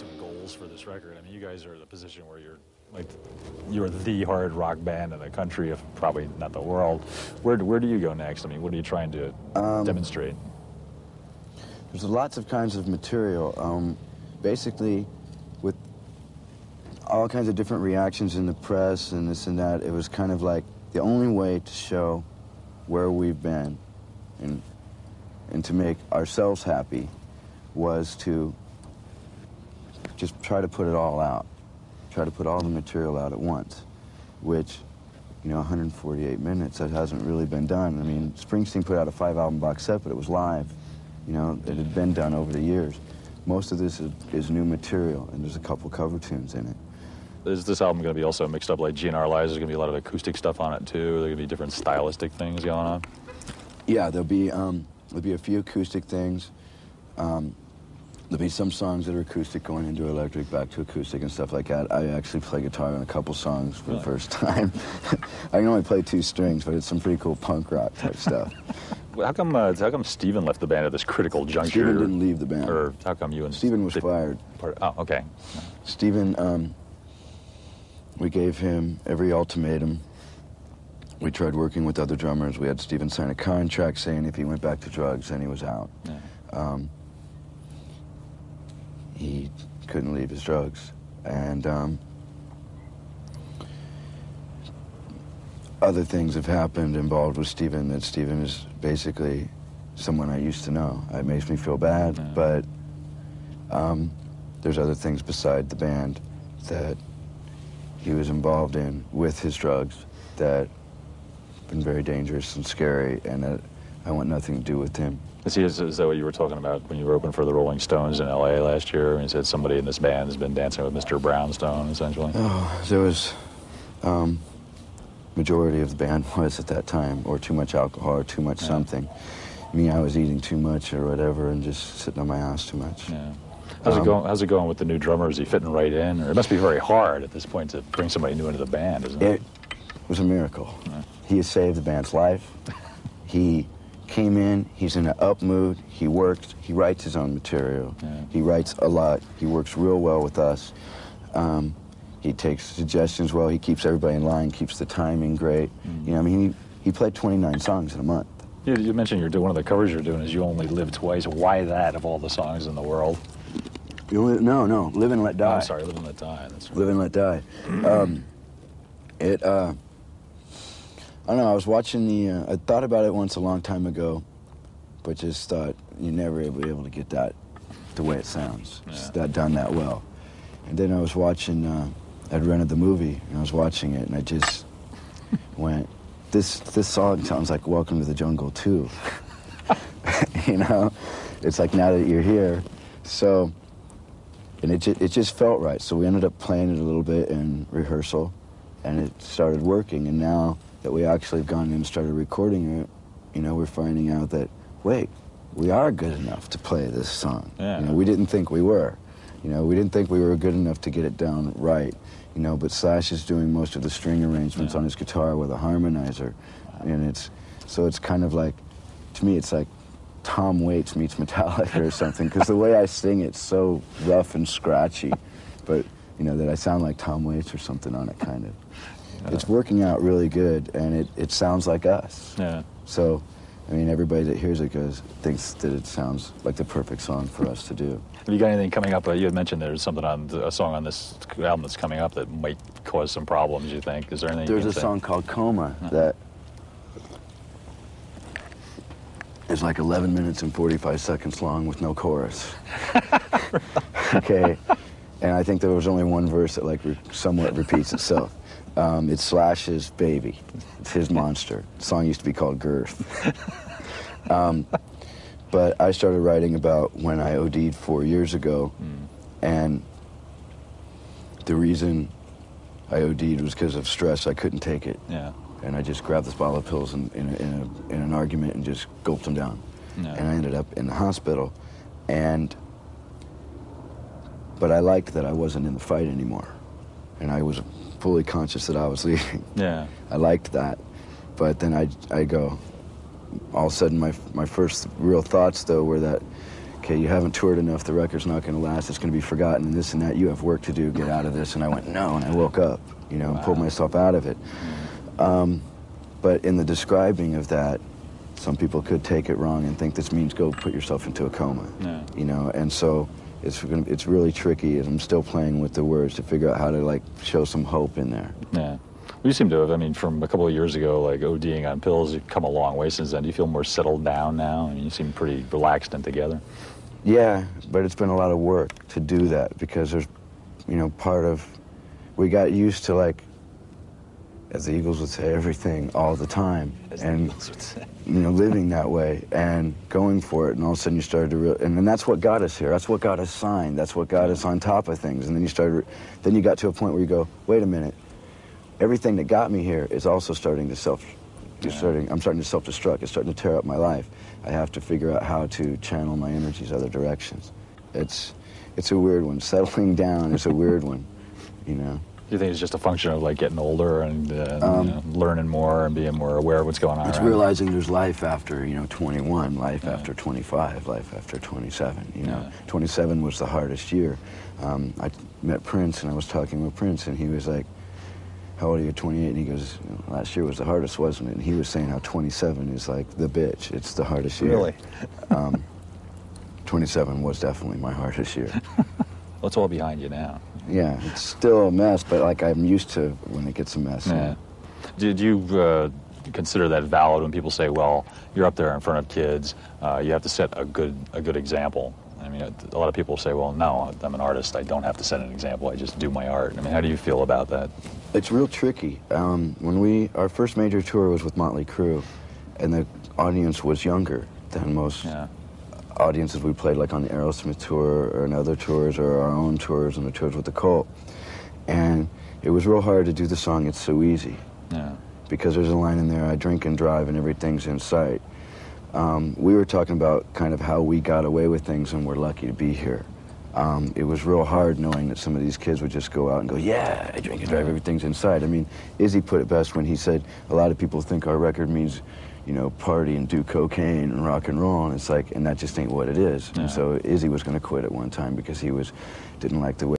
about some goals for this record. I mean, you guys are in a position where you're the hard rock band in the country, if probably not the world. Where do you go next? I mean, what are you trying to demonstrate? There's lots of kinds of material. Basically, with all kinds of different reactions in the press and this and that, it was kind of like the only way to show where we've been and to make ourselves happy was to just try to put it all out. Try to put all the material out at once, which, 148 minutes, that hasn't really been done. I mean, Springsteen put out a 5-album box set, but it was live. It had been done over the years. Most of this is new material, and there's a couple cover tunes in it. Is this album going to be also mixed up like GNR Lives? There's going to be a lot of acoustic stuff on it, too? Are there going to be different stylistic things going on? Yeah, there'll be a few acoustic things. There'll be some songs that are acoustic going into electric, back to acoustic and stuff like that. I actually play guitar on a couple songs for the first time. I can only play 2 strings, but it's some pretty cool punk rock type stuff. How come Steven left the band at this critical juncture? Steven didn't leave the band. Or how come you and Steven was fired. Oh, okay. Steven, we gave him every ultimatum. We tried working with other drummers. We had Steven sign a contract saying if he went back to drugs, then he was out. Yeah. He couldn't leave his drugs. And other things have happened involved with Steven, that Steven is basically someone I used to know. It makes me feel bad, yeah. But there's other things beside the band that he was involved in with his drugs that have been very dangerous and scary, and that I want nothing to do with him. Is that what you were talking about when you were open for the Rolling Stones in L.A. last year? And you said somebody in this band has been dancing with Mr. Brownstone, essentially? Oh, there was... majority of the band was at that time, or too much alcohol, or too much something. Me, I was eating too much or whatever, and just sitting on my ass too much. Yeah. How's it going with the new drummer? Is he fitting right in? Or it must be very hard at this point to bring somebody new into the band, isn't it? It was a miracle. Yeah. He has saved the band's life. He came in, he's in an up mood, he works, he writes his own material. Yeah. He writes a lot, he works real well with us. He takes suggestions well, he keeps everybody in line, keeps the timing great. He played 29 songs in a month. You mentioned one of the covers you're doing is You Only Live Twice. Why that, of all the songs in the world? No, Live and Let Die. Oh, I'm sorry, Live and Let Die. That's right. Live and Let Die. I don't know, I was watching I thought about it once a long time ago, but just thought you never will be able to get that the way it sounds. Yeah. It's done that well. And then I was watching, I'd rented the movie, and I was watching it, and I just went, this song sounds like Welcome to the Jungle too. It's like now that you're here. So, and it just felt right. So we ended up playing it a little bit in rehearsal, and it started working. And now that we actually have gone in and started recording it, we're finding out that, wait, we are good enough to play this song. Yeah. We didn't think we were. We didn't think we were good enough to get it down right. But Slash is doing most of the string arrangements on his guitar with a harmonizer. And it's kind of like, to me, it's like Tom Waits meets Metallica or something, because the way I sing it's so rough and scratchy, but, that I sound like Tom Waits or something on it, kind of. Yeah. It's working out really good, and it sounds like us. Yeah. So, everybody that hears it thinks that it sounds like the perfect song for us to do. Have you got anything coming up? You had mentioned there's something a song on this album that's coming up that might cause some problems, you think? Is there anything There's a song called Coma that is like 11 minutes and 45 seconds long with no chorus. Okay. And I think there was only one verse that somewhat repeats itself. It's Slash's Baby. It's his monster. The song used to be called Girth. But I started writing about when I OD'd 4 years ago, and the reason I OD'd was because of stress. I couldn't take it. Yeah. And I just grabbed this bottle of pills in an argument and just gulped them down. Yeah. And I ended up in the hospital. But I liked that I wasn't in the fight anymore. And I was fully conscious that I was leaving. Yeah. I liked that. But then I go, all of a sudden my first real thoughts, though, were that, okay, you haven't toured enough, the record's not going to last, it's going to be forgotten, and this and that, you have work to do, get out of this. And I went, no, and I woke up, you know, and pulled myself out of it. But in the describing of that, some people could take it wrong and think this means go put yourself into a coma, you know, and so it's really tricky, and I'm still playing with the words to figure out how to, like, show some hope in there. Yeah. You seem to have, I mean, from a couple of years ago, like ODing on pills, you've come a long way since then. Do you feel more settled down now? I mean, you seem pretty relaxed and together. Yeah, but it's been a lot of work to do that, because there's, you know, we got used to, like, as the Eagles would say, everything all the time, and you know, living that way and going for it, and all of a sudden you started to and then that's what got us here. That's what got us signed. That's what got us on top of things. And then you got to a point where you go, wait a minute, everything that got me here is also starting to I'm starting to self-destruct. It's starting to tear up my life. I have to figure out how to channel my energies other directions. It's a weird one. Settling down is a weird one, you know. Do you think it's just a function of, like, getting older and you know, learning more and being more aware of what's going on? It's realizing there's life after, you know, 21, life after 25, life after 27, you know. 27 was the hardest year. I met Prince, and I was talking with Prince, and he was like, how old are you, 28? And he goes, you know, last year was the hardest, wasn't it? And he was saying how 27 is like the bitch. It's the hardest year. Really? 27 was definitely my hardest year. Well, it's all behind you now. Yeah, it's still a mess, but, like, I'm used to when it gets a mess. Yeah. Did you consider that valid when people say, well, you're up there in front of kids, you have to set a good example? I mean, a lot of people say, well, no, I'm an artist, I don't have to set an example, I just do my art. I mean, how do you feel about that? It's real tricky. Our first major tour was with Motley Crue, and the audience was younger than most audiences we played, like on the Aerosmith tour or in other tours or our own tours and the tours with the Cult. And it was real hard to do the song It's So Easy. Yeah. Because there's a line in there, I drink and drive and everything's in sight. We were talking about kind of how we got away with things and we're lucky to be here. It was real hard knowing that some of these kids would just go out and go, yeah, I drink and drive, everything's inside. I mean, Izzy put it best when he said, a lot of people think our record means, you know, party and do cocaine and rock and roll, and it's like, and that just ain't what it is. And so Izzy was going to quit at one time because he didn't like the way